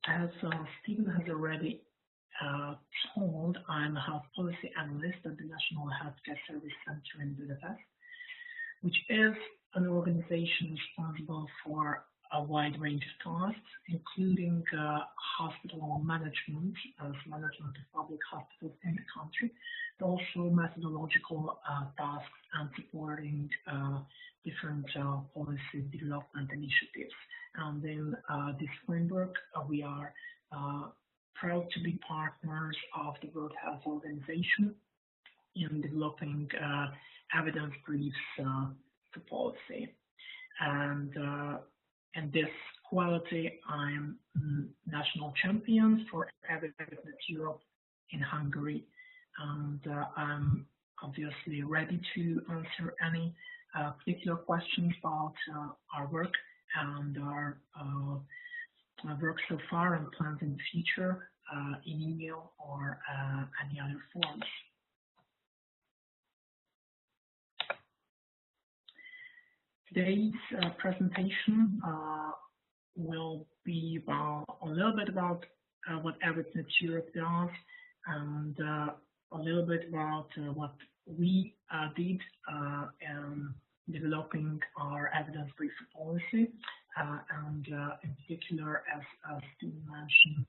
As Stephen has already told, I'm a health policy analyst at the National Healthcare Service Center in Budapest, which is an organization responsible for a wide range of tasks, including hospital management, as management of public hospitals in the country, but also methodological tasks and supporting different policy development initiatives. And in this framework, we are proud to be partners of the World Health Organization in developing evidence briefs for policy. And this quality, I'm national champion for EVIPNet Europe in Hungary, and I'm obviously ready to answer any particular questions about our work and our work so far and plans in the future in email or any other forms. Today's presentation will be about a little bit about what EVIPNet Europe does, and a little bit about what we did in developing our evidence brief policy, and in particular, as Steve mentioned,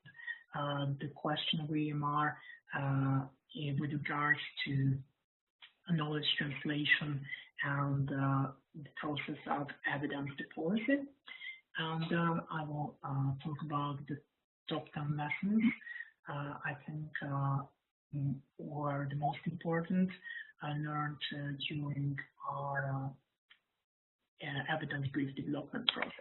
the question we are with regards to knowledge translation and the process of evidence policy. And I will talk about the top 10 lessons I think were the most important I learned during our evidence brief development process.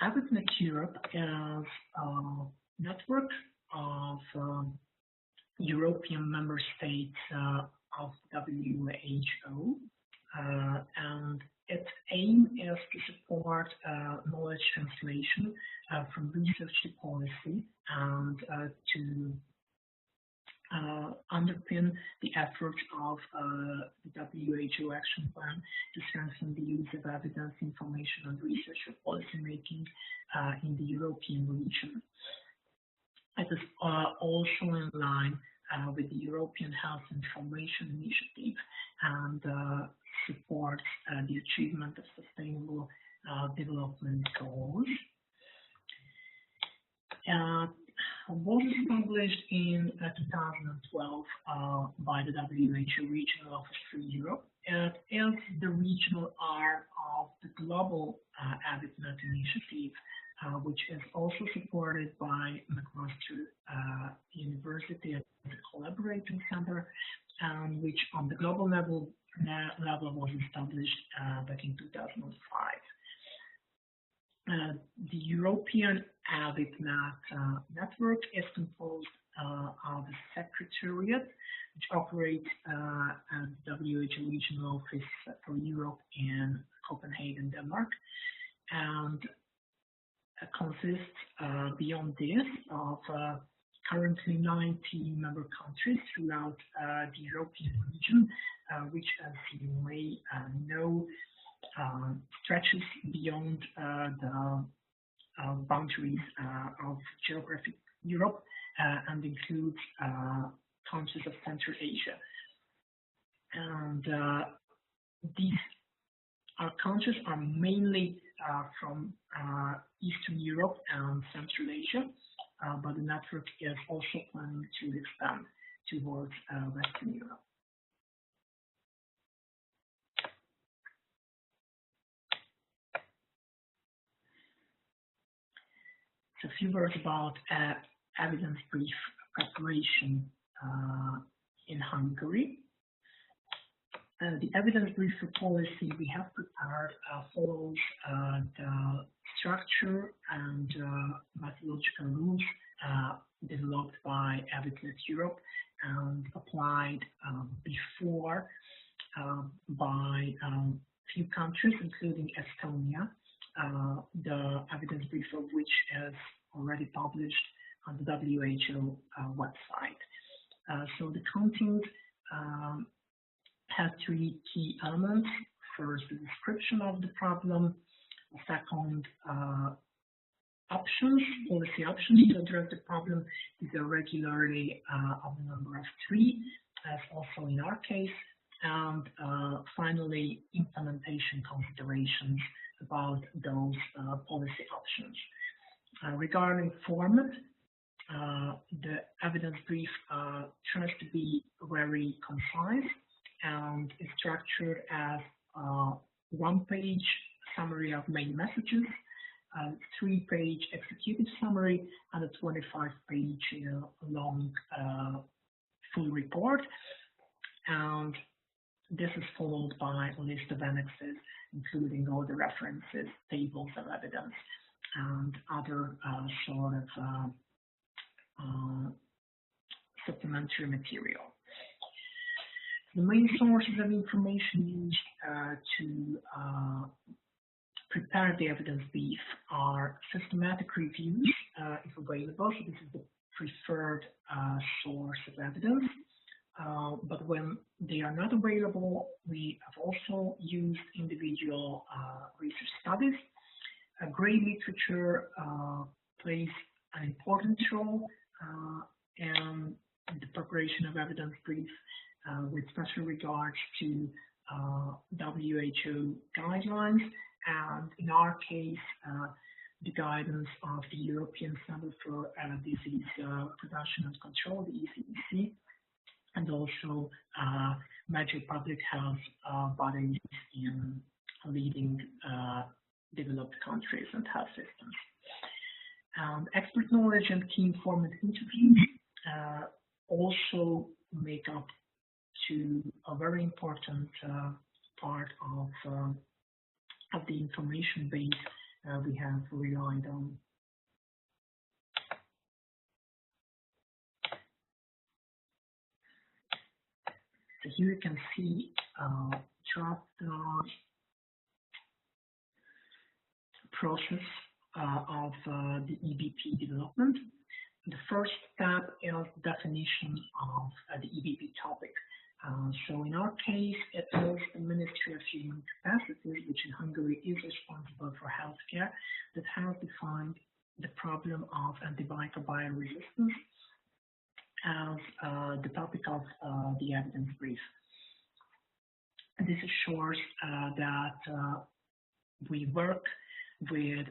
EVIPNet Europe is a network of European member states of WHO, and its aim is to support knowledge translation from research to policy and to underpin the efforts of the WHO Action Plan to strengthen the use of evidence, information, and research for policymaking in the European region. It is also in line with the European Health Information Initiative and supports the achievement of sustainable development goals. Was established in 2012 by the WHO Regional Office for Europe. It is the regional arm of the Global EVIPNet Initiative, which is also supported by McMaster University as a collaborating center, and which on the global level was established back in 2005. The European EVIPNet network is composed of a secretariat, which operates at the WHO Regional Office for Europe in Copenhagen, Denmark, and consists beyond this of currently 19 member countries throughout the European region, which, as you may know, stretches beyond the boundaries of geographic Europe and includes countries of Central Asia. And these countries are mainly from Eastern Europe and Central Asia, but the network is also planning to expand towards Western Europe. So a few words about evidence brief preparation in Hungary. The evidence brief for policy we have prepared follows the structure and methodological rules developed by EVIPNet Europe and applied before by few countries, including Estonia. The evidence brief of which is already published on the WHO website. So the content has three key elements. First, the description of the problem. Second, policy options to address the problem. These are regularly of the number of three, as also in our case. And finally, implementation considerations about those policy options. Regarding format, the evidence brief tries to be very concise and is structured as a one-page summary of main messages, a 3-page executive summary, and a 25-page long full report. And this is followed by a list of annexes, including all the references, tables of evidence, and other sort of supplementary material. The main sources of information used to prepare the evidence brief are systematic reviews, if available. So this is the preferred source of evidence. But when they are not available, we have also used individual research studies. Grey literature plays an important role in the preparation of evidence briefs, with special regards to WHO guidelines, and in our case, the guidance of the European Center for Disease Prevention and Control, the ECDC, and also major public health bodies in leading developed countries and health systems. Expert knowledge and key informant interviews also make up to a very important part of the information base we have relied on. So here you can see chart process of the EVIPNet development. The first step is definition of the EVP topic. So in our case, it is the Ministry of Human Capacities, which in Hungary is responsible for healthcare, that has defined the problem of antimicrobial resistance as the topic of the evidence brief. And this assures that we work with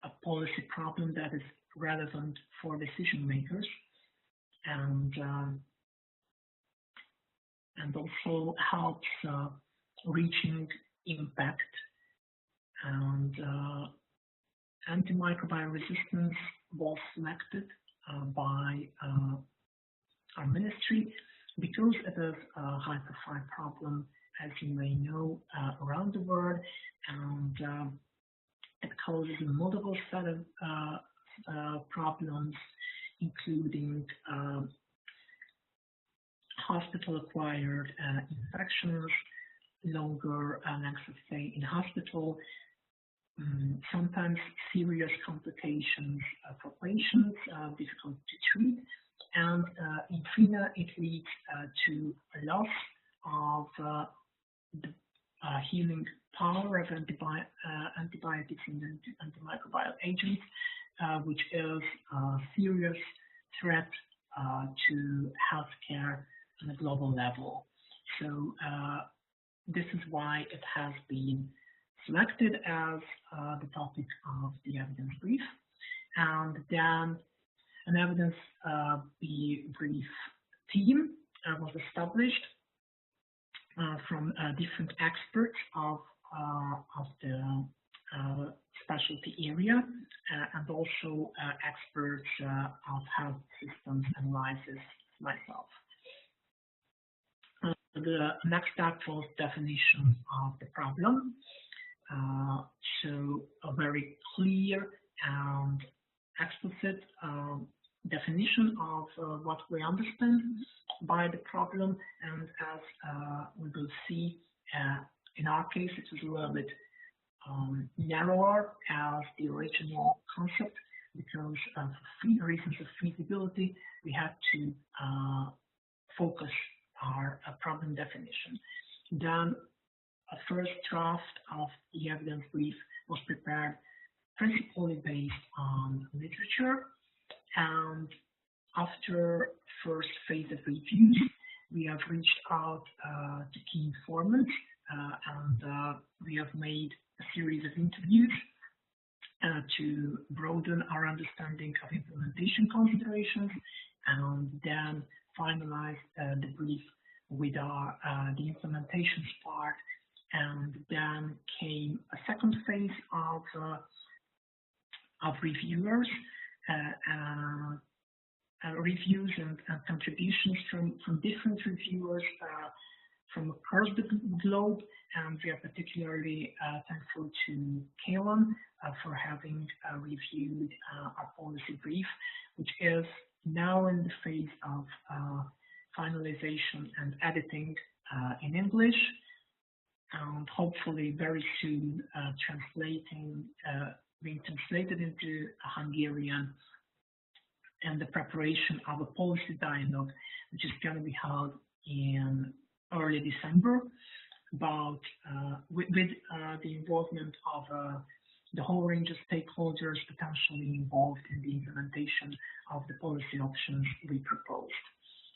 a policy problem that is relevant for decision makers, and also helps reaching impact. And antimicrobial resistance was selected by our ministry because it is a high-profile problem, as you may know, around the world, and it causes a multiple set of problems, including hospital-acquired infections, longer lengths of stay in hospital, sometimes serious complications for patients, difficult to treat, and in FINA it leads to a loss of the healing power of antibiotics and antimicrobial agents, which is a serious threat to healthcare on a global level. So this is why it has been selected as the topic of the evidence brief. And then an evidence brief team was established from different experts of the specialty area, and also experts of health systems analysis, myself. The next step was definition of the problem. So a very clear and explicit definition of what we understand by the problem, and as we will see, in our case it was a little bit narrower as the original concept, because for reasons of feasibility, we had to focus our problem definition. Then a first draft of the evidence brief was prepared principally based on literature, and after first phase of reviews, we have reached out to key informants and we have made a series of interviews to broaden our understanding of implementation considerations, and then finalize the brief with the implementations part. And then came a second phase of reviewers, reviews and contributions from different reviewers from across the globe, and we are particularly thankful to Kaelan for having reviewed our policy brief, which is now in the phase of finalization and editing in English, and hopefully very soon being translated into Hungarian, and the preparation of a policy dialogue, which is going to be held in early December, about with the involvement of the whole range of stakeholders potentially involved in the implementation of the policy options we proposed.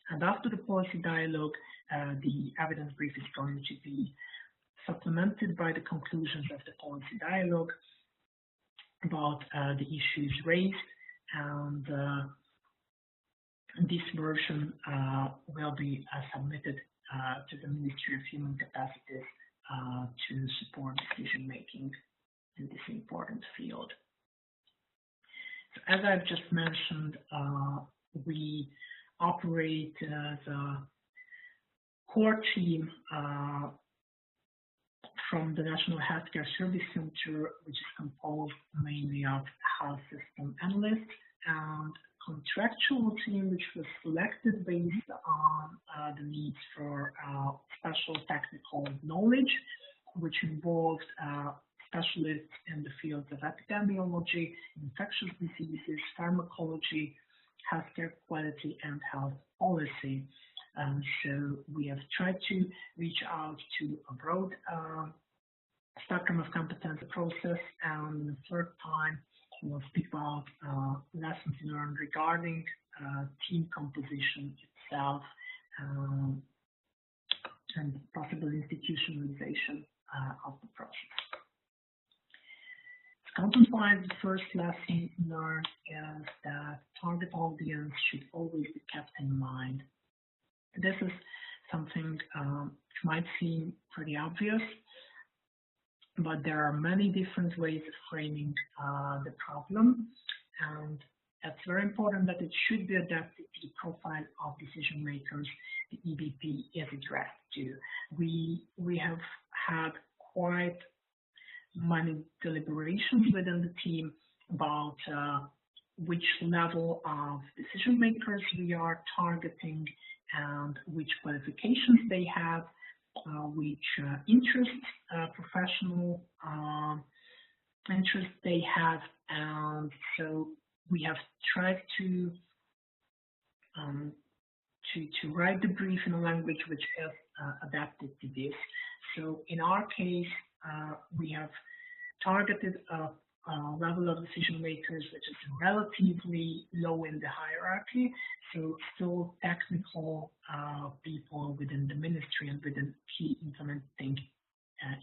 And after the policy dialogue, the evidence brief is going to be supplemented by the conclusions of the policy dialogue about the issues raised, and this version will be submitted to the Ministry of Human Capacities to support decision making in this important field. So as I've just mentioned, we operate as a core team from the National Healthcare Service Center, which is composed mainly of health system analysts, and contractual team, which was selected based on the needs for special technical knowledge, which involved specialists in the fields of epidemiology, infectious diseases, pharmacology, healthcare quality, and health policy. So we have tried to reach out to a broad spectrum of competence process, and the third time we'll speak about lessons learned regarding team composition itself and possible institutionalization of the process. Content-wise, the first lesson learned is that target audience should always be kept in mind. This is something which might seem pretty obvious, but there are many different ways of framing the problem, and it's very important that it should be adapted to the profile of decision makers the EVP is addressed to. We have had quite many deliberations within the team about which level of decision makers we are targeting and which qualifications they have, which interests, professional interests they have, and so we have tried to write the brief in a language which is adapted to this. So in our case, we have targeted a level of decision makers which is relatively low in the hierarchy, so still technical people within the ministry and within key implementing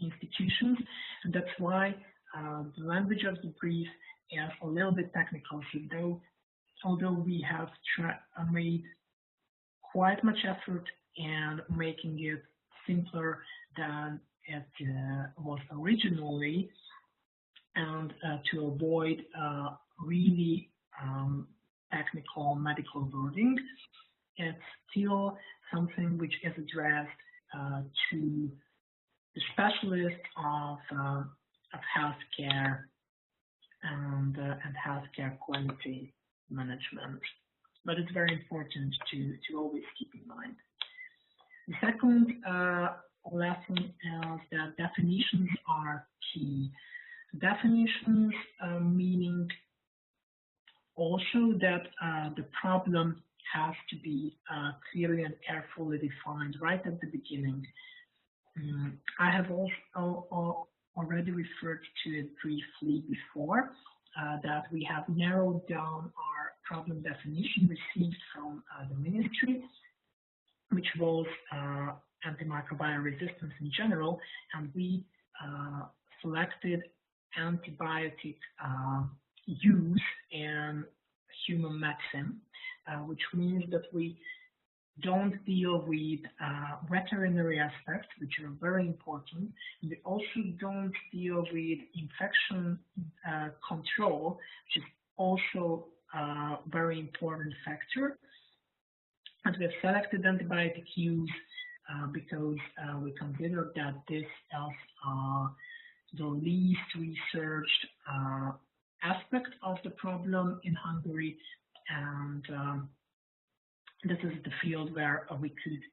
institutions. And that's why the language of the brief is a little bit technical. So although we have made quite much effort in making it simpler than it was originally, and to avoid really technical medical wording, it's still something which is addressed to the specialists of healthcare and healthcare quality management. But it's very important to always keep in mind. The second lesson is that definitions are key. Definitions meaning also that the problem has to be clearly and carefully defined right at the beginning. I have also already referred to it briefly before, that we have narrowed down our problem definition received from the ministry, which was antimicrobial resistance in general, and we selected antibiotic use in human medicine, which means that we don't deal with veterinary aspects, which are very important. We also don't deal with infection control, which is also a very important factor. And we have selected antibiotic use because we consider that this is the least researched aspect of the problem in Hungary, and this is the field where we could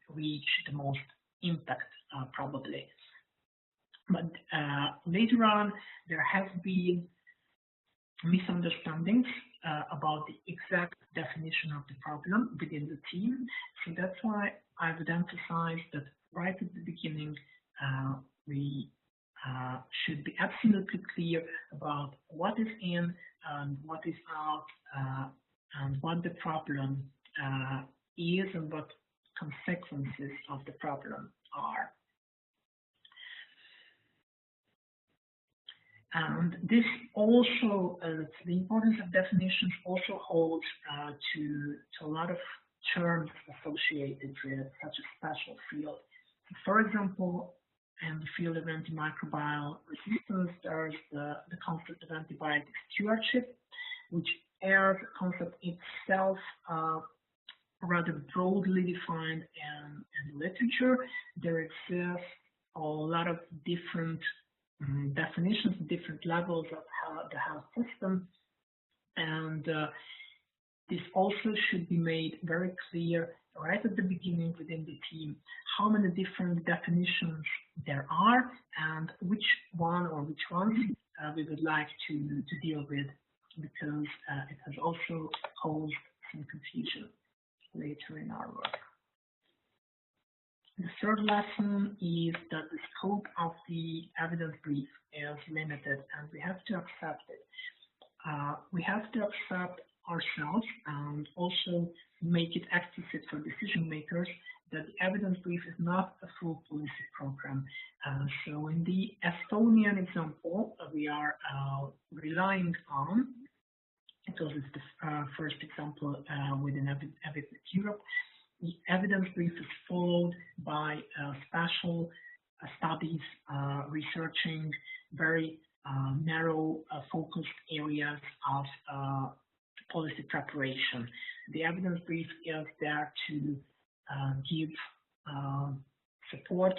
reach the most impact, probably. But later on, there have been misunderstandings about the exact definition of the problem within the team. So that's why I would emphasize that right at the beginning, we should be absolutely clear about what is in and what is out, and what the problem is and what consequences of the problem are. And this also, the importance of definitions also holds to a lot of terms associated with such a special field. For example, in the field of antimicrobial resistance, there's the concept of antibiotic stewardship, which is a concept itself rather broadly defined in the literature. There exists a lot of different definitions, different levels of the health system, and this also should be made very clear right at the beginning within the team how many different definitions there are and which one or which ones we would like to deal with, because it has also caused some confusion later in our work. The third lesson is that the scope of the evidence brief is limited, and we have to accept it. We have to accept ourselves and also make it explicit for decision makers that the evidence brief is not a full policy program. So in the Estonian example, we are relying on, because it's the first example within EVIPNet Europe, the evidence brief is followed by special studies researching very narrow focused areas of policy preparation. The evidence brief is there to give support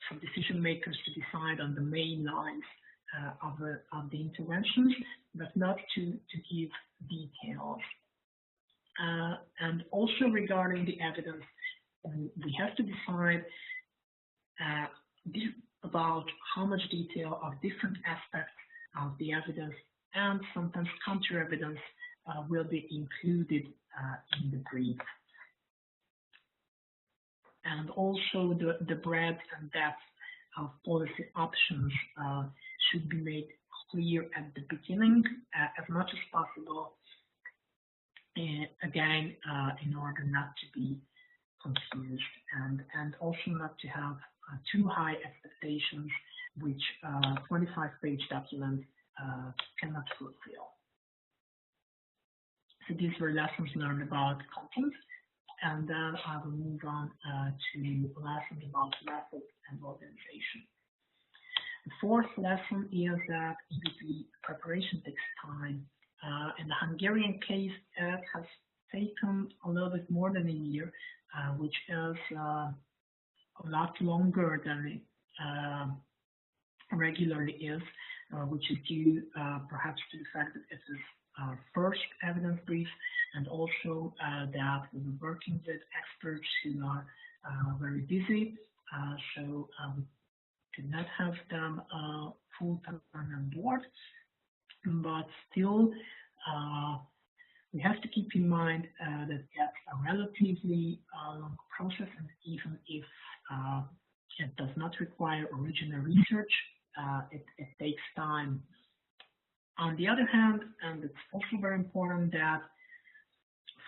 for decision makers to decide on the main lines of the interventions, but not to give details. And also regarding the evidence, we have to decide about how much detail of different aspects of the evidence and sometimes counter evidence will be included in the brief. And also the breadth and depth of policy options should be made clear at the beginning as much as possible, again, in order not to be confused and also not to have too high expectations, which 25-page document cannot fulfill. So these were lessons learned about content, and then I will move on to lessons about methods and organization. The fourth lesson is that EVP preparation takes time. In the Hungarian case, it has taken a little bit more than a year, which is a lot longer than it regularly is, which is due perhaps to the fact that it is our first evidence brief, and also that we were working with experts who are very busy, so we could not have them full-time on board. But still, we have to keep in mind that that's a relatively long process, and even if it does not require original research, it takes time. On the other hand, and it's also very important that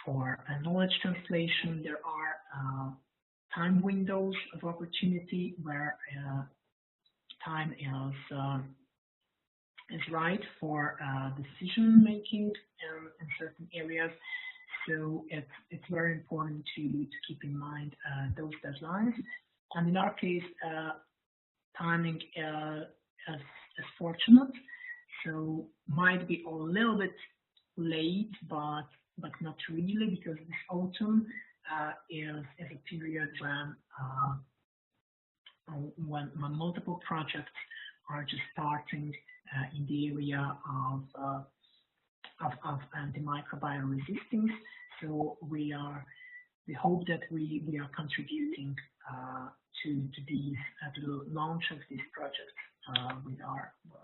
for knowledge translation, there are time windows of opportunity where time is right for decision making in certain areas. So it's very important to keep in mind those deadlines. And in our case, timing is fortunate, so might be a little bit late, but not really, because this autumn is a period when multiple projects are just starting in the area of antimicrobial resistance. So we hope that we are contributing to the launch of these projects with our work.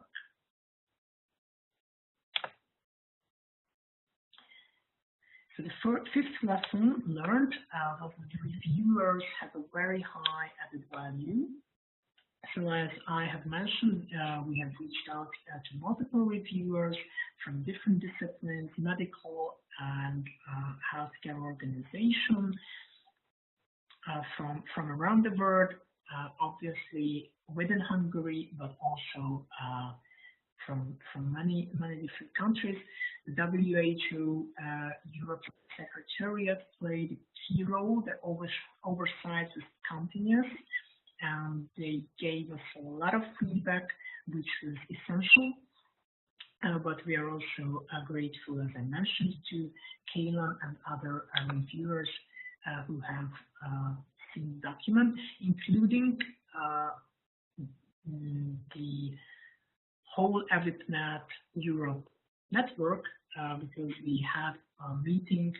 So the fifth lesson learned was that reviewers have a very high added value. So as I have mentioned, we have reached out to multiple reviewers from different disciplines, medical and healthcare organizations from around the world, obviously within Hungary, but also from many different countries. The WHO Europe Secretariat played a key role. Their oversight was continuous, and they gave us a lot of feedback, which was essential. But we are also grateful, as I mentioned, to Kayla and other reviewers who have seen the document, including the whole EVIPNet Europe network, because we had a meeting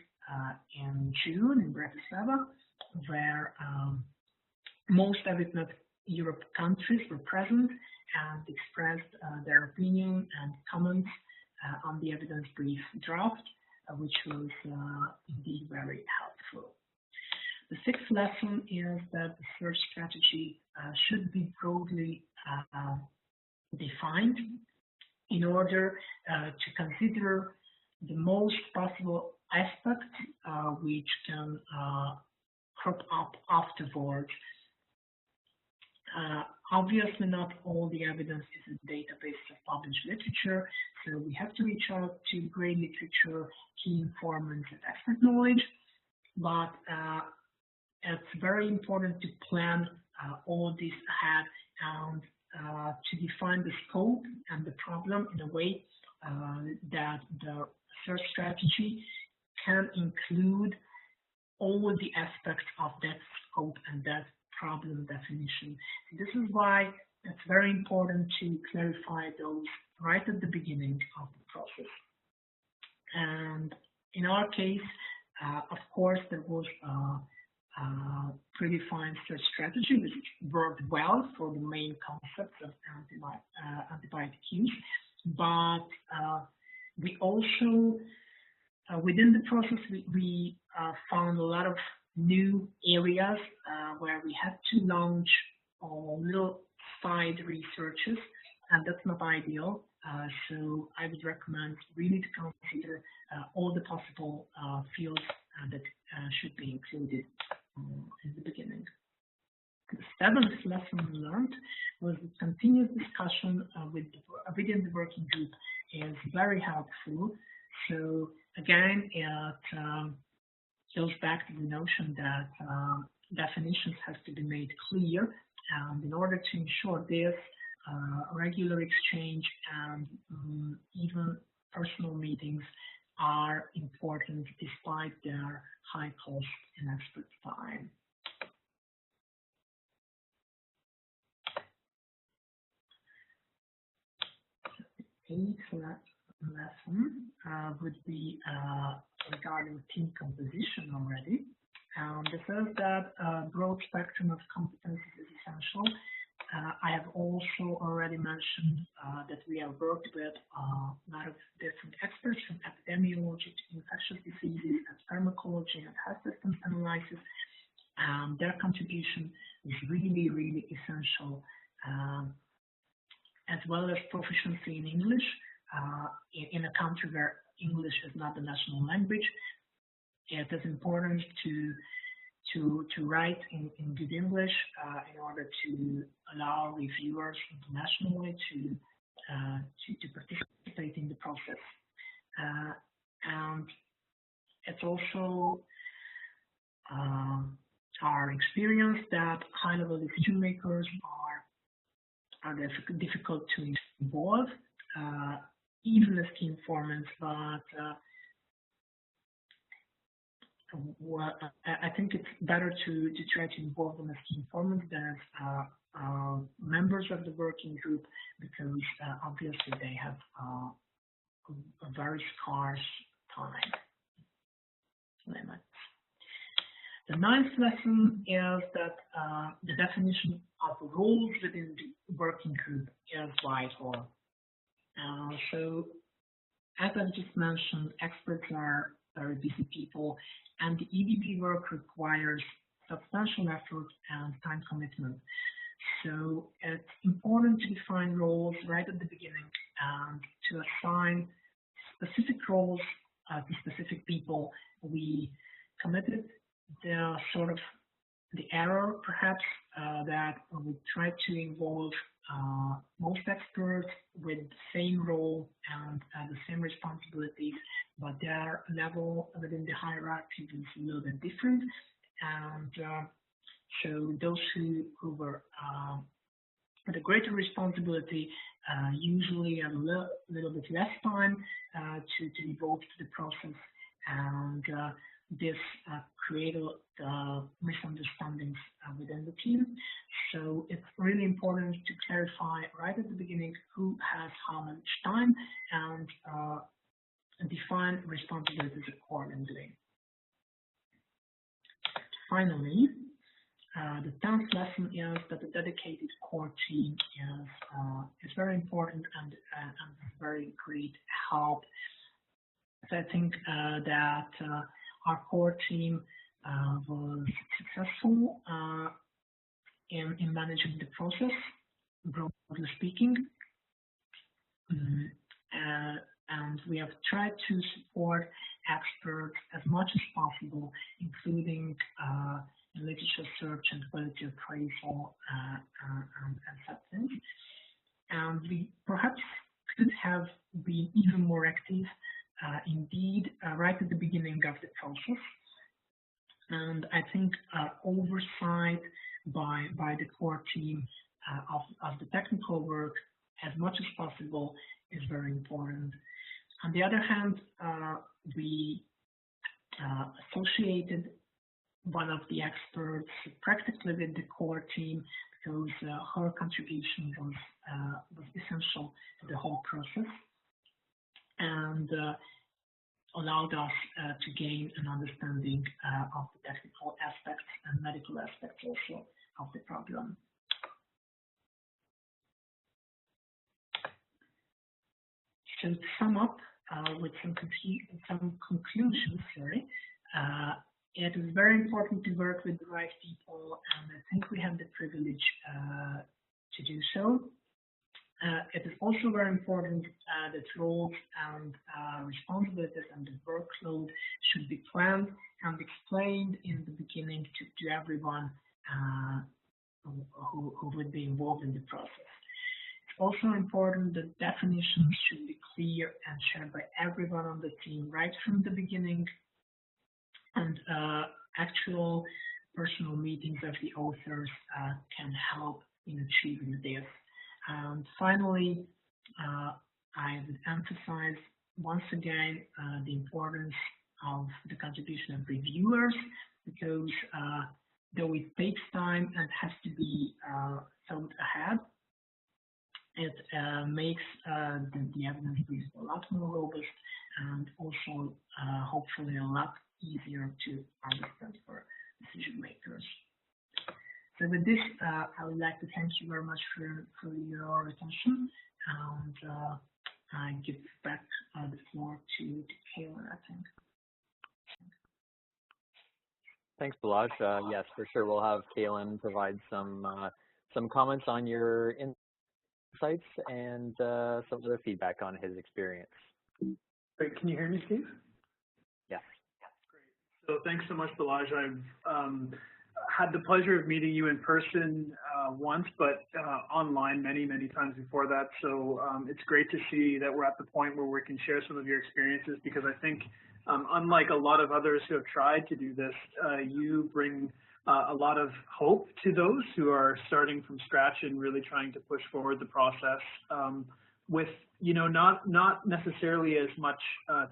in June in Bratislava, where most EVIPNet Europe countries were present and expressed their opinion and comments on the evidence brief draft, which was indeed very helpful. The sixth lesson is that the search strategy should be broadly defined in order to consider the most possible aspects which can crop up afterwards. Obviously, not all the evidence is a database of published literature, so we have to reach out to great literature, key informants, and expert knowledge, but it's very important to plan all this ahead and to define the scope and the problem in a way that the search strategy can include all the aspects of that scope and that problem definition. This is why it's very important to clarify those right at the beginning of the process. And in our case, of course, there was a predefined search strategy which worked well for the main concepts of antibiotic use, but we also, within the process, we found a lot of new areas where we had to launch little side researches, and that's not ideal. So I would recommend really to consider all the possible fields that should be included in the beginning. The seventh lesson learned was the continuous discussion within the working group is very helpful. So again, it goes back to the notion that definitions have to be made clear, and in order to ensure this, regular exchange and even personal meetings are important despite their high cost and expert time. The eighth lesson would be regarding team composition already. This is that a broad spectrum of competencies is essential. I have also already mentioned that we have worked with a lot of different experts from epidemiology to infectious diseases and pharmacology and health systems analysis. Their contribution is really, really essential, as well as proficiency in English. In a country where English is not the national language, it is important to write in good English in order to allow reviewers internationally to participate in the process. And it's also our experience that high-level decision makers are difficult to involve, even as key informants, but I think it's better to try to involve them as key informants than as members of the working group, because obviously they have a very scarce time limit. The ninth lesson is that the definition of roles within the working group is vital. So, as I just mentioned, experts are very busy people, and the EVP work requires substantial effort and time commitment. So it's important to define roles right at the beginning and to assign specific roles to specific people. We committed the error, perhaps, that we try to involve most experts with the same role and the same responsibilities, but their level within the hierarchy is a little bit different. And so those who were with a greater responsibility usually have a little bit less time to devote to the process, and this created misunderstandings within the team. So it's really important to clarify right at the beginning who has how much time and define responsibilities accordingly. Finally, the 10th lesson is that the dedicated core team is very important and very great help. So I think that our core team was successful in managing the process, broadly speaking, and we have tried to support experts as much as possible, including literature search and quality appraisal and acceptance. And we perhaps could have been even more active, indeed, right at the beginning of the process. And I think oversight by the core team of the technical work as much as possible is very important. On the other hand, we associated one of the experts practically with the core team because her contribution was essential to the whole process and allowed us to gain an understanding of the technical aspects and medical aspects also of the problem. So to sum up with some conclusions, it is very important to work with the right people, and I think we have the privilege to do so. It is also very important that roles and responsibilities and the workload should be planned and explained in the beginning to everyone who would be involved in the process. It's also important that definitions should be clear and shared by everyone on the team right from the beginning, and actual personal meetings of the authors can help in achieving this. And finally, I would emphasize once again the importance of the contribution of reviewers, because though it takes time and has to be thought ahead, it makes the evidence base a lot more robust and also hopefully a lot easier to understand for decision makers. So with this, I would like to thank you very much for your attention, and I give back the floor to Kate. Kaylin, I think. Thanks, Balázs. Yes, for sure. We'll have Kaylin provide some comments on your insights and some other feedback on his experience. Great. Can you hear me, Steve? Yes. Great. So thanks so much, Balázs. I've had the pleasure of meeting you in person once, but online many times before that. So it's great to see that we're at the point where we can share some of your experiences, because I think unlike a lot of others who have tried to do this, you bring a lot of hope to those who are starting from scratch and really trying to push forward the process with, not necessarily as much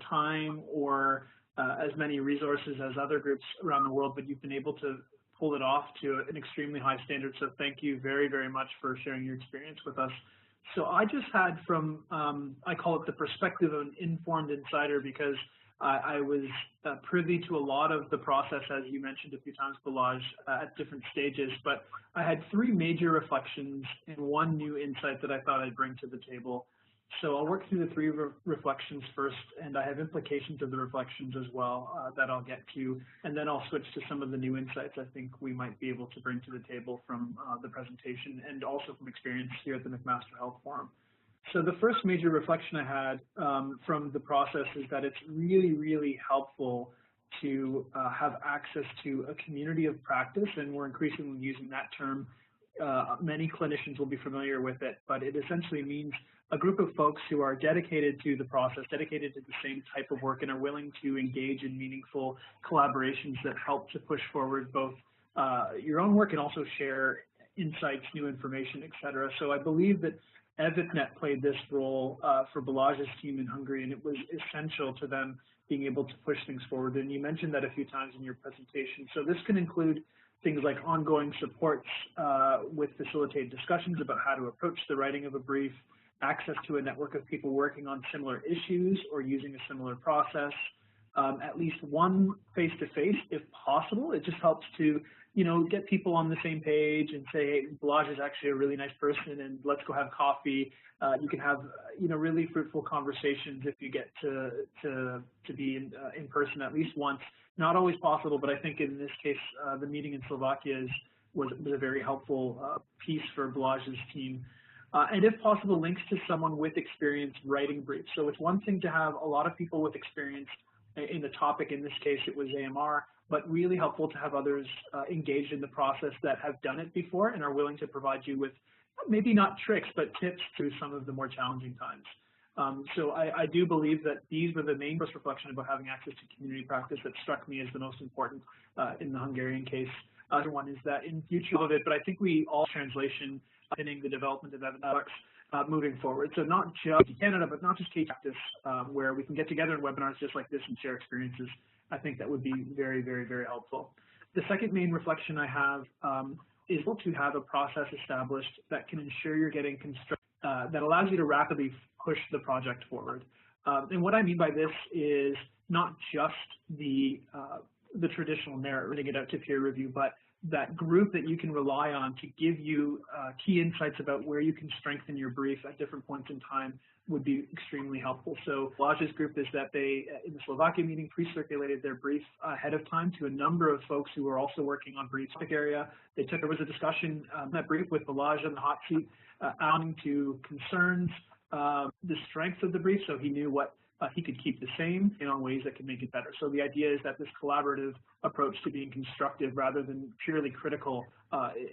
time or as many resources as other groups around the world, but you've been able to pull it off to an extremely high standard. So thank you very much for sharing your experience with us. So I just had from, I call it the perspective of an informed insider, because I was privy to a lot of the process, as you mentioned a few times, Balázs, at different stages. But I had three major reflections and one new insight that I thought I'd bring to the table. So I'll work through the three reflections first, and I have implications of the reflections as well that I'll get to, and then I'll switch to some of the new insights I think we might be able to bring to the table from the presentation and also from experience here at the McMaster Health Forum. So the first major reflection I had from the process is that it's really helpful to have access to a community of practice, and we're increasingly using that term. Many clinicians will be familiar with it, but it essentially means a group of folks who are dedicated to the process, dedicated to the same type of work, and are willing to engage in meaningful collaborations that help to push forward both your own work and also share insights, new information, etc. So I believe that EVIPNet played this role for Balázs's team in Hungary, and it was essential to them being able to push things forward. And you mentioned that a few times in your presentation. So this can include things like ongoing supports with facilitated discussions about how to approach the writing of a brief, access to a network of people working on similar issues or using a similar process, at least one face-to-face if possible. It just helps to, get people on the same page and say, hey, Balázs is actually a really nice person, and let's go have coffee. You can have, really fruitful conversations if you get to be in person at least once. Not always possible, but I think in this case, the meeting in Slovakia was a very helpful piece for Balázs's team. And if possible, links to someone with experience writing briefs. So it's one thing to have a lot of people with experience in the topic. In this case, it was AMR, but really helpful to have others engaged in the process that have done it before and are willing to provide you with maybe not tricks, but tips through some of the more challenging times. So I do believe that these were the main first reflection about having access to community practice that struck me as the most important in the Hungarian case. Other one is that in future of it, but I think we all translation in the development of evidence moving forward. So not just Canada, but not just case practice, where we can get together in webinars just like this and share experiences. I think that would be very helpful. The second main reflection I have is to have a process established that can ensure you're getting that allows you to rapidly push the project forward. And what I mean by this is not just the traditional narrating it out to peer review, but that group that you can rely on to give you key insights about where you can strengthen your brief at different points in time would be extremely helpful. So Balázs's group is that they, in the Slovakia meeting, pre-circulated their brief ahead of time to a number of folks who were also working on brief topic area. There was a discussion that brief with Balázs on the hot seat, adding to concerns, the strength of the brief, so he knew what he could keep the same in ways that could make it better. So the idea is that this collaborative approach to being constructive rather than purely critical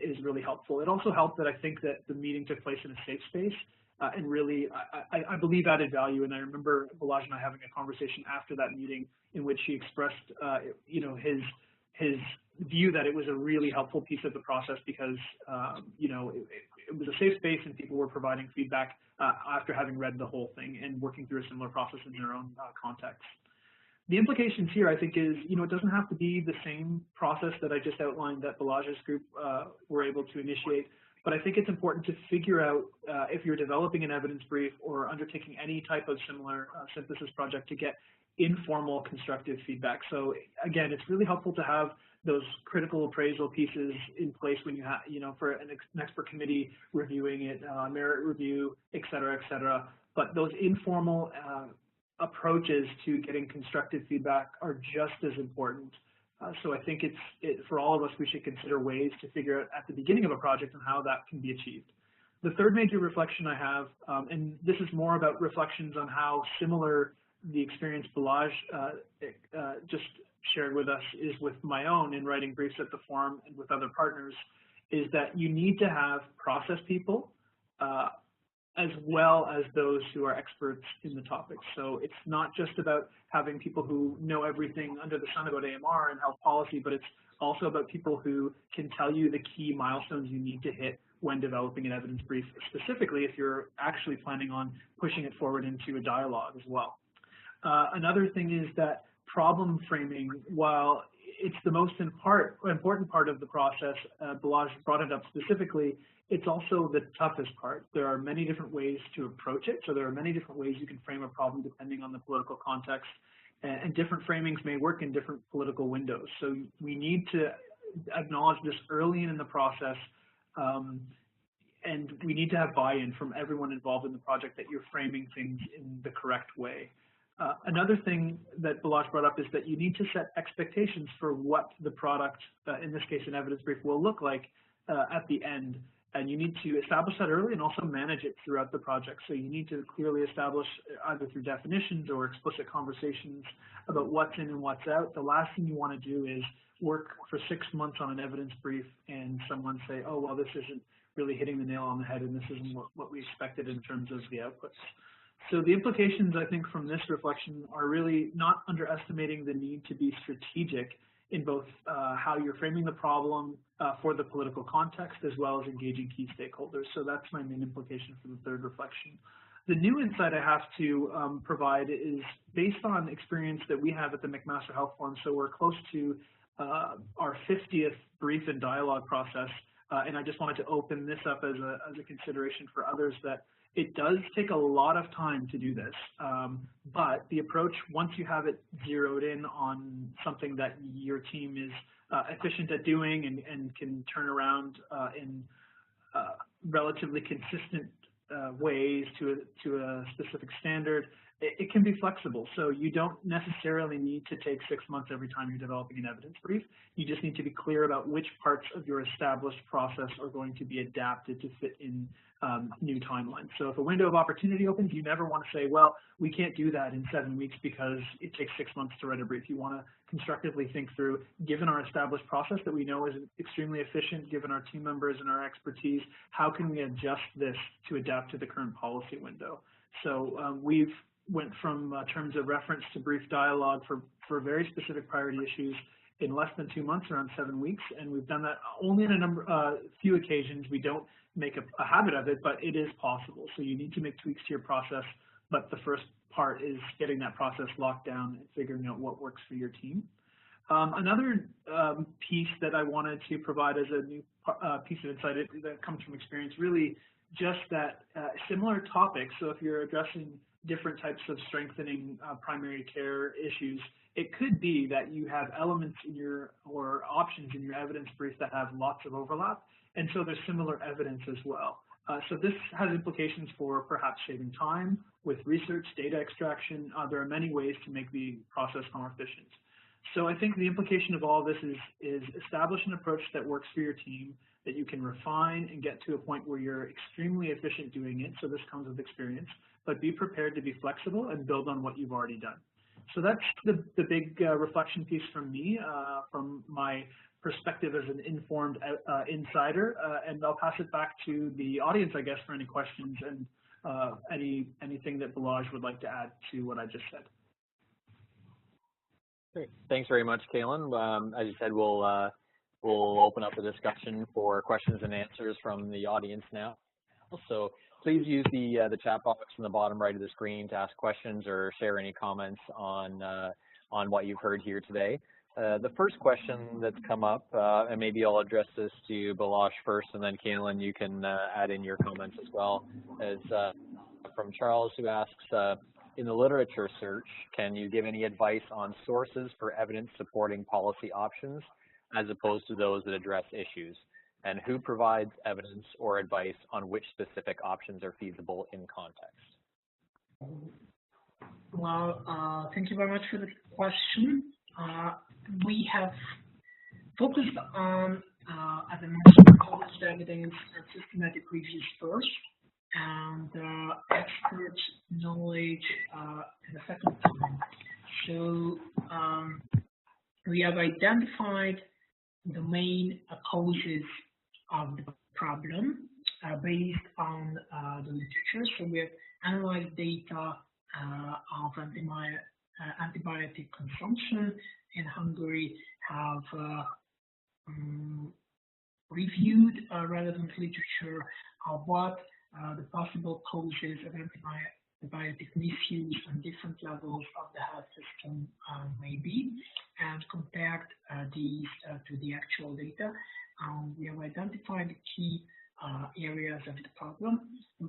is really helpful. It also helped that I think that the meeting took place in a safe space and really, I believe, added value. And I remember Balázs and I having a conversation after that meeting in which he expressed, his view that it was a really helpful piece of the process because, it was a safe space and people were providing feedback after having read the whole thing and working through a similar process in their own context. The implications here, I think, is, it doesn't have to be the same process that I just outlined that Balázs's group were able to initiate, but I think it's important to figure out if you're developing an evidence brief or undertaking any type of similar synthesis project to get informal constructive feedback. So again, it's really helpful to have those critical appraisal pieces in place when you have, for an expert committee reviewing it, merit review, et cetera, et cetera. But those informal approaches to getting constructive feedback are just as important. So I think for all of us, we should consider ways to figure out at the beginning of a project on how that can be achieved. The third major reflection I have, and this is more about reflections on how similar the experience Balázs just shared with us is with my own in writing briefs at the forum and with other partners, is that you need to have process people as well as those who are experts in the topic. So it's not just about having people who know everything under the sun about AMR and health policy, but it's also about people who can tell you the key milestones you need to hit when developing an evidence brief, specifically if you're actually planning on pushing it forward into a dialogue as well. Another thing is that problem framing, while it's the most important part of the process, Balázs brought it up specifically, it's also the toughest part. There are many different ways to approach it. So there are many different ways you can frame a problem depending on the political context, and different framings may work in different political windows. So we need to acknowledge this early in the process, and we need to have buy-in from everyone involved in the project that you're framing things in the correct way. Another thing that Balázs brought up is that you need to set expectations for what the product, in this case an evidence brief, will look like at the end. And you need to establish that early and also manage it throughout the project. So you need to clearly establish, either through definitions or explicit conversations, about what's in and what's out. The last thing you want to do is work for 6 months on an evidence brief and someone say, oh, well, this isn't really hitting the nail on the head and this isn't what we expected in terms of the outputs. So the implications, I think, from this reflection are really not underestimating the need to be strategic in both how you're framing the problem for the political context, as well as engaging key stakeholders. So that's my main implication for the third reflection. The new insight I have to provide is based on experience that we have at the McMaster Health Forum. So we're close to our 50th brief and dialogue process, and I just wanted to open this up as a consideration for others, that it does take a lot of time to do this, but the approach, once you have it zeroed in on something that your team is efficient at doing and can turn around in relatively consistent ways to a specific standard, it can be flexible. So you don't necessarily need to take 6 months every time you're developing an evidence brief. You just need to be clear about which parts of your established process are going to be adapted to fit in new timelines. So if a window of opportunity opens, you never want to say, well, we can't do that in 7 weeks because it takes 6 months to write a brief. You want to constructively think through, given our established process that we know is extremely efficient, given our team members and our expertise, how can we adjust this to adapt to the current policy window? So we've went from terms of reference to brief dialogue for very specific priority issues in less than 2 months, around 7 weeks, and we've done that only in a few occasions. We don't make a habit of it, but it is possible. So you need to make tweaks to your process, but the first part is getting that process locked down and figuring out what works for your team. Another piece that I wanted to provide as a new piece of insight that comes from experience, really just that similar topics. So if you're addressing different types of strengthening primary care issues, it could be that you have elements in or options in your evidence brief that have lots of overlap, and so there's similar evidence as well. So this has implications for perhaps saving time with research, data extraction. There are many ways to make the process more efficient. So I think the implication of all this is establish an approach that works for your team, that you can refine and get to a point where you're extremely efficient doing it. So this comes with experience, but be prepared to be flexible and build on what you've already done. So that's the big reflection piece from me, from my perspective as an informed insider, and I'll pass it back to the audience, I guess, for any questions and anything that Balázs would like to add to what I just said. Great. Thanks very much, Kaylin. As you said, we'll open up the discussion for questions and answers from the audience now. So please use the chat box in the bottom right of the screen to ask questions or share any comments on what you've heard here today. The first question that's come up, and maybe I'll address this to Balázs first, and then Kaylin, you can add in your comments as well, is from Charles, who asks, in the literature search, can you give any advice on sources for evidence supporting policy options as opposed to those that address issues? And who provides evidence or advice on which specific options are feasible in context? Thank you very much for the question. We have focused on, as I mentioned, published evidence and systematic reviews first, and expert knowledge in the second time. So we have identified the main causes of the problem based on the literature. So we have analyzed data of antibiotic consumption in Hungary, have reviewed relevant literature of what the possible causes of antibiotic misuse on different levels of the health system may be, and compared these to the actual data. We have identified the key areas of the problem.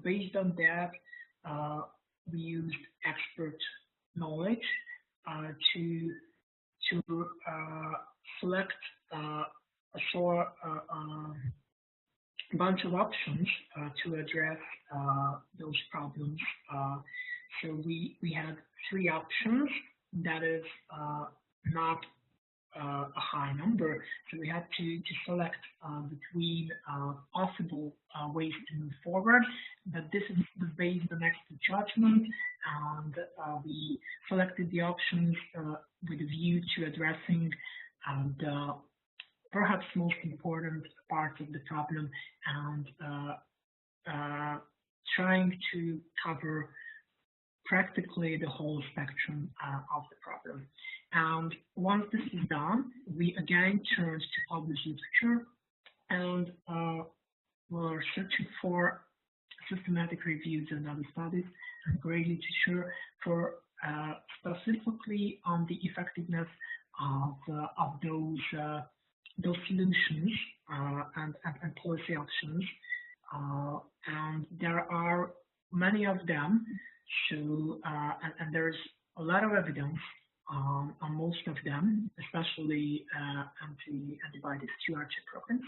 Based on that, we used expert knowledge to select a bunch of options to address those problems. So we had 3 options. That is not a high number. So we had to select between possible ways to move forward. But this is based on expert judgment, and we selected the options with a view to addressing the perhaps most important part of the problem, and trying to cover practically the whole spectrum of the problem. And once this is done, we again turned to published literature, and we're searching for systematic reviews and other studies and great literature for specifically on the effectiveness of those solutions and policy options, and there are many of them. So and there's a lot of evidence on most of them, especially antibiotic stewardship programs.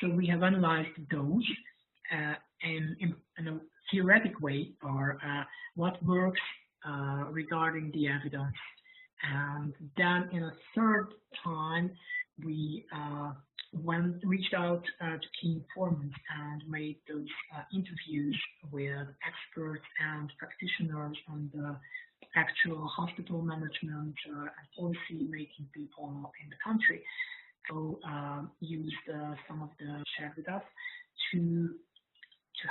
So we have analyzed those in a theoretic way, or what works regarding the evidence. And then in a third time, we reached out to key informants and made those interviews with experts and practitioners and actual hospital management and policy making people in the country. So used some of the shared with us to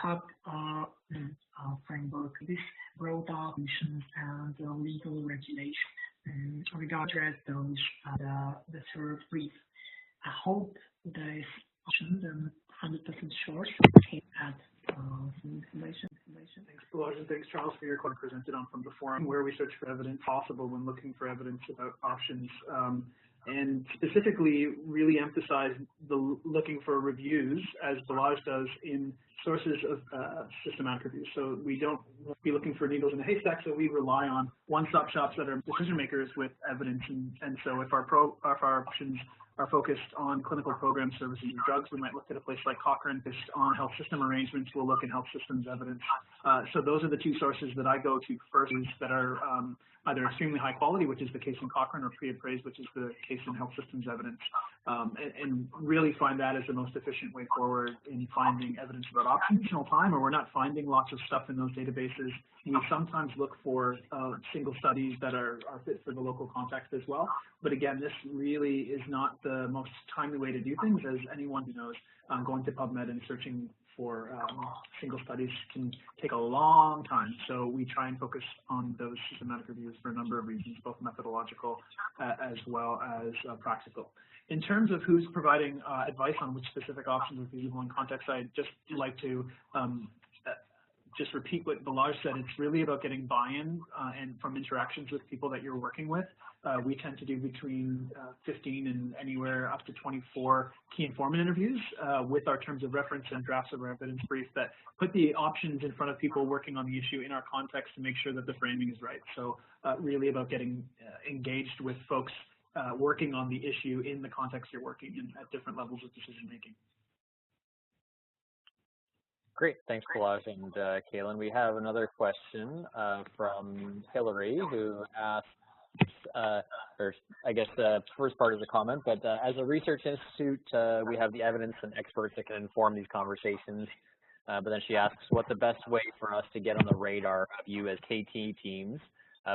help framework this broad solutions and legal regulation regarding those the third brief. I hope this option, 100% short, can add some information. Thanks, Balázs, and thanks, Charles, for your comment presented on from the forum, where we search for evidence possible when looking for evidence about options. And specifically really emphasize the looking for reviews, as Balázs does, in sources of systematic reviews. So we don't be looking for needles in a haystack, so we rely on one-stop shops that are decision makers with evidence. And so if our options are focused on clinical program services and drugs, we might look at a place like Cochrane. If on health system arrangements, we'll look in health systems evidence. So those are the 2 sources that I go to first, that are either extremely high quality, which is the case in Cochrane, or pre-appraised, which is the case in health systems evidence, and really find that as the most efficient way forward in finding evidence about options. Time, or we're not finding lots of stuff in those databases, we sometimes look for single studies that are fit for the local context as well. But again, this really is not the most timely way to do things, as anyone who knows. Going to PubMed and searching for single studies can take a long time. So we try and focus on those systematic reviews for a number of reasons, both methodological as well as practical. In terms of who's providing advice on which specific options are feasible in context, I'd just like to just repeat what Balázs said. It's really about getting buy-in and from interactions with people that you're working with. We tend to do between 15 and anywhere up to 24 key informant interviews with our terms of reference and drafts of our evidence brief that put the options in front of people working on the issue in our context to make sure that the framing is right. So really about getting engaged with folks working on the issue in the context you're working in at different levels of decision making. Great, thanks, Balázs and Kaylin. We have another question from Hillary, who asks, or I guess the first part is a comment, but as a research institute, we have the evidence and experts that can inform these conversations. But then she asks, what's the best way for us to get on the radar of you as KT teams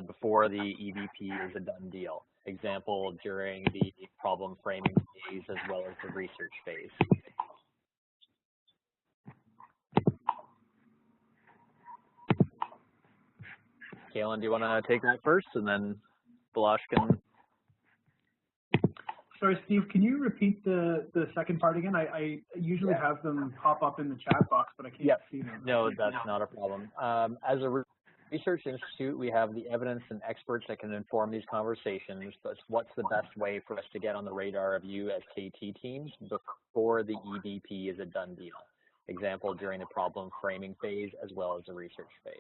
before the EVP is a done deal? Example, during the problem framing phase as well as the research phase. Kaylin, do you want to take that first, and then Balázs can? Sorry, Steve, can you repeat the second part again? I usually have them pop up in the chat box, but I can't see them. No, that's not a problem. As a research institute, we have the evidence and experts that can inform these conversations, but what's the best way for us to get on the radar of you as KT teams before the EVP is a done deal? Example, during the problem framing phase as well as the research phase.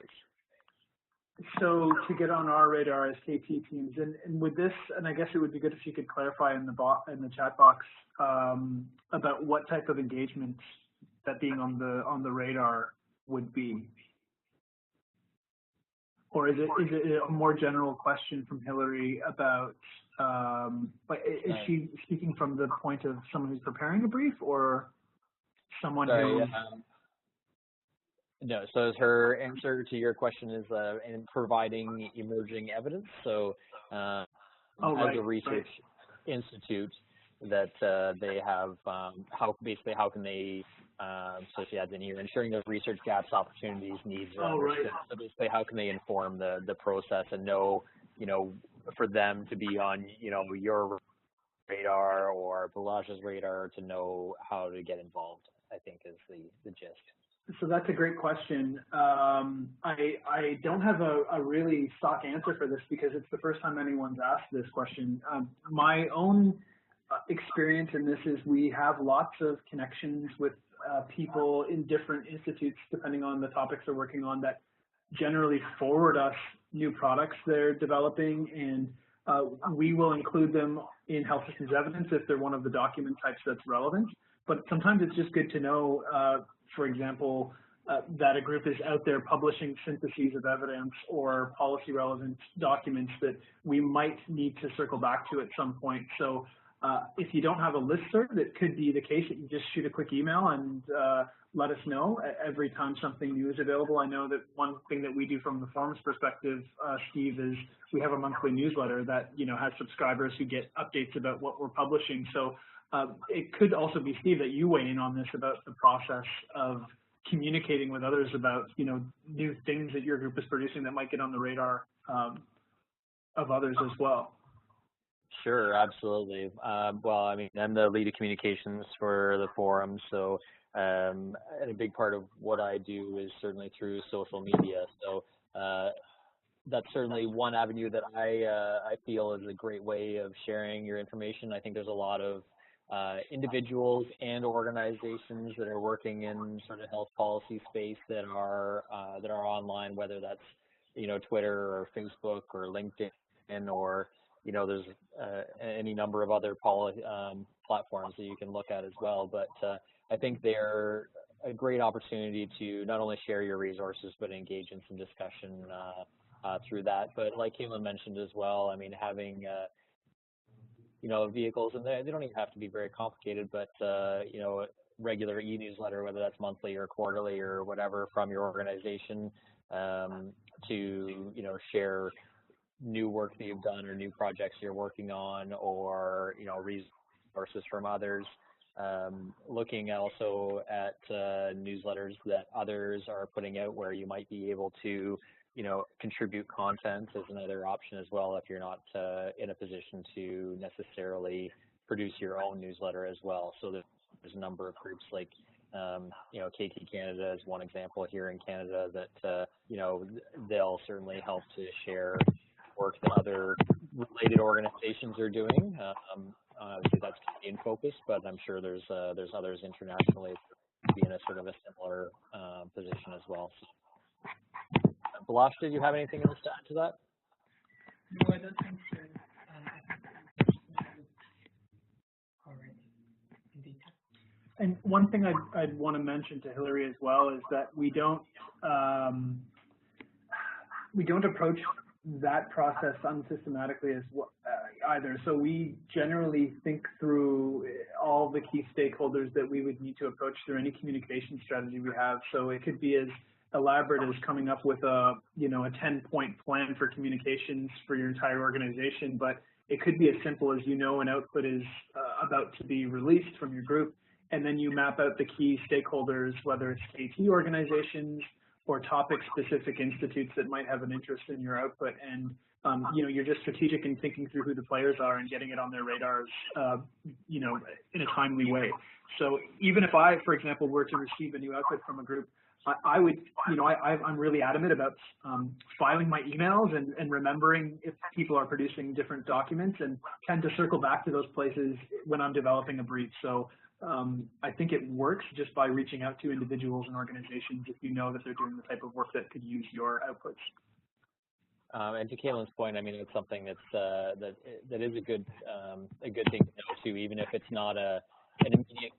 So to get on our radar as KT teams, and with this, and I guess it would be good if you could clarify in the chat box about what type of engagement that being on the radar would be, or is it a more general question from Hillary about? Is she speaking from the point of someone who's preparing a brief, or someone who? No, so her answer to your question is in providing emerging evidence. So as a research institute, that they have how can they so she adds in here, ensuring those research gaps, opportunities, needs are understood. So basically, how can they inform the process and know, for them to be on your radar or Balázs's radar to know how to get involved, I think is the gist. So that's a great question. I don't have a really stock answer for this because it's the first time anyone's asked this question. My own experience in this is we have lots of connections with people in different institutes, depending on the topics they're working on, that generally forward us new products they're developing, and we will include them in health systems evidence if they're one of the document types that's relevant. But sometimes it's just good to know, for example, that a group is out there publishing syntheses of evidence or policy relevant documents that we might need to circle back to at some point. So if you don't have a listserv, it could be the case that you just shoot a quick email and let us know every time something new is available. I know that one thing that we do from the forums perspective, Steve, is we have a monthly newsletter that has subscribers who get updates about what we're publishing. So it could also be, Steve, that you weigh in on this about the process of communicating with others about, new things that your group is producing that might get on the radar of others as well. Sure, absolutely. Well, I mean, I'm the lead of communications for the forum, so and a big part of what I do is certainly through social media. So that's certainly one avenue that I feel is a great way of sharing your information. I think there's a lot of individuals and organizations that are working in sort of health policy space that are online, whether that's Twitter or Facebook or LinkedIn or there's any number of other platforms that you can look at as well. But I think they're a great opportunity to not only share your resources but engage in some discussion through that. But like Kaylin mentioned as well, I mean, having vehicles, and they don't even have to be very complicated, but regular e-newsletter, whether that's monthly or quarterly or whatever from your organization, to share new work that you've done or new projects you're working on, or resources from others. Looking also at newsletters that others are putting out where you might be able to contribute content is another option as well if you're not in a position to necessarily produce your own newsletter as well. So there's a number of groups like KT Canada is one example here in Canada that they'll certainly help to share work that other related organizations are doing. Obviously that's Canadian focused, but I'm sure there's others internationally that be in a sort of a similar position as well. So, Balázs, did you have anything else to add to that? No, I don't think so. All right. Indeed. And one thing I'd want to mention to Hillary as well is that we don't approach that process unsystematically as either. So we generally think through all the key stakeholders that we would need to approach through any communication strategy we have. So it could be as elaborate as coming up with a 10-point plan for communications for your entire organization, but it could be as simple as an output is about to be released from your group, and then you map out the key stakeholders, whether it's KT organizations or topic-specific institutes that might have an interest in your output, and you're just strategic in thinking through who the players are and getting it on their radars, in a timely way. So even if I, for example, were to receive a new output from a group, I would, I'm really adamant about filing my emails and remembering if people are producing different documents, and tend to circle back to those places when I'm developing a brief. So I think it works just by reaching out to individuals and organizations if you know that they're doing the type of work that could use your outputs. And to Caitlin's point, I mean, it's something that's that is a good thing to know too, even if it's not an immediate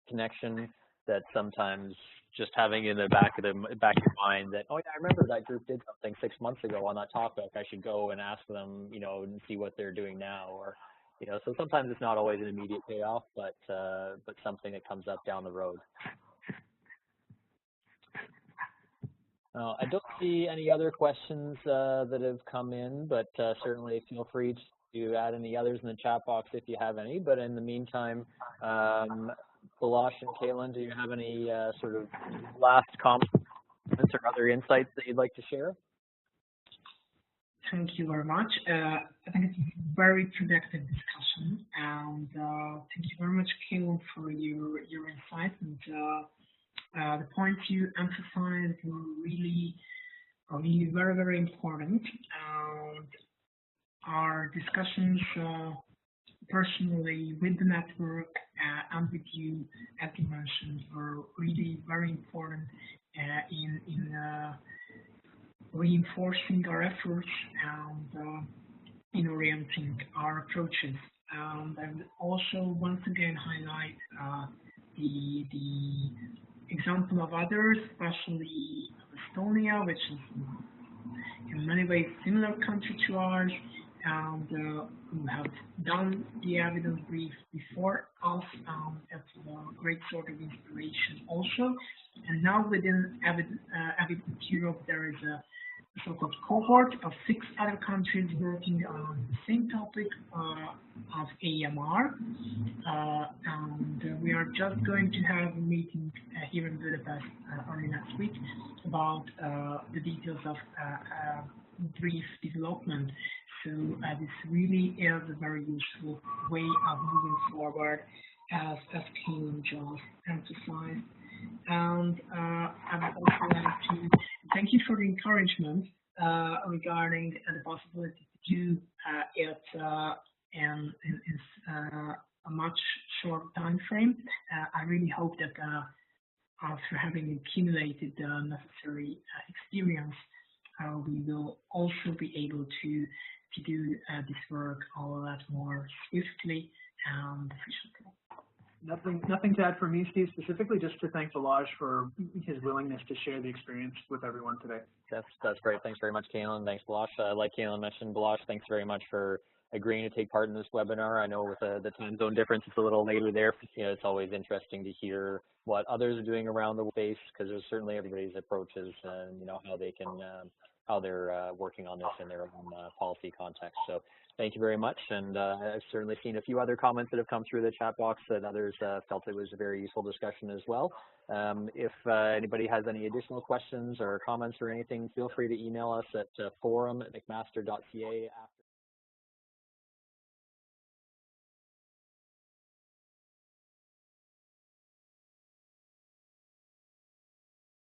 connection. That sometimes just having in the back of your mind that, oh yeah, I remember that group did something 6 months ago on that topic. I should go and ask them, and see what they're doing now, or so sometimes it's not always an immediate payoff, but something that comes up down the road. I don't see any other questions that have come in, but certainly feel free to add any others in the chat box if you have any. But in the meantime, Balázs and Caitlin, do you have any sort of last comments or other insights that you'd like to share? Thank you very much. I think it's a very productive discussion, and thank you very much, Caitlin, for your insights, and the points you emphasized were really very, very important. And our discussions personally with the network and with you, as you mentioned, were really very important in reinforcing our efforts and in orienting our approaches. And I would also once again highlight the example of others, especially Estonia, which is in many ways similar country to ours, and who have done the evidence brief before us. That's a great sort of inspiration also. And now within EVIPNet Europe, there is a so-called cohort of 6 other countries working on the same topic of AMR. And we are just going to have a meeting here in Budapest early next week about the details of brief development. So this really is a very useful way of moving forward, as Caitlin just emphasized. And I would also like to thank you for the encouragement regarding the possibility to do it in a much short time frame. I really hope that after having accumulated the necessary experience, we will also be able to do this work a lot more swiftly and efficiently. Nothing to add from me, Steve, specifically just to thank Balázs for his willingness to share the experience with everyone today. That's great. Thanks very much, Caitlin. Thanks, Balázs. Like Caitlin mentioned, Balázs, thanks very much for agreeing to take part in this webinar. I know with the time zone difference, it's a little later there. It's always interesting to hear what others are doing around the space, because there's certainly everybody's approaches and how they can how they're working on this in their own policy context. So thank you very much. And I've certainly seen a few other comments that have come through the chat box that others felt it was a very useful discussion as well. If anybody has any additional questions or comments or anything, feel free to email us at forum@mcmaster.ca after.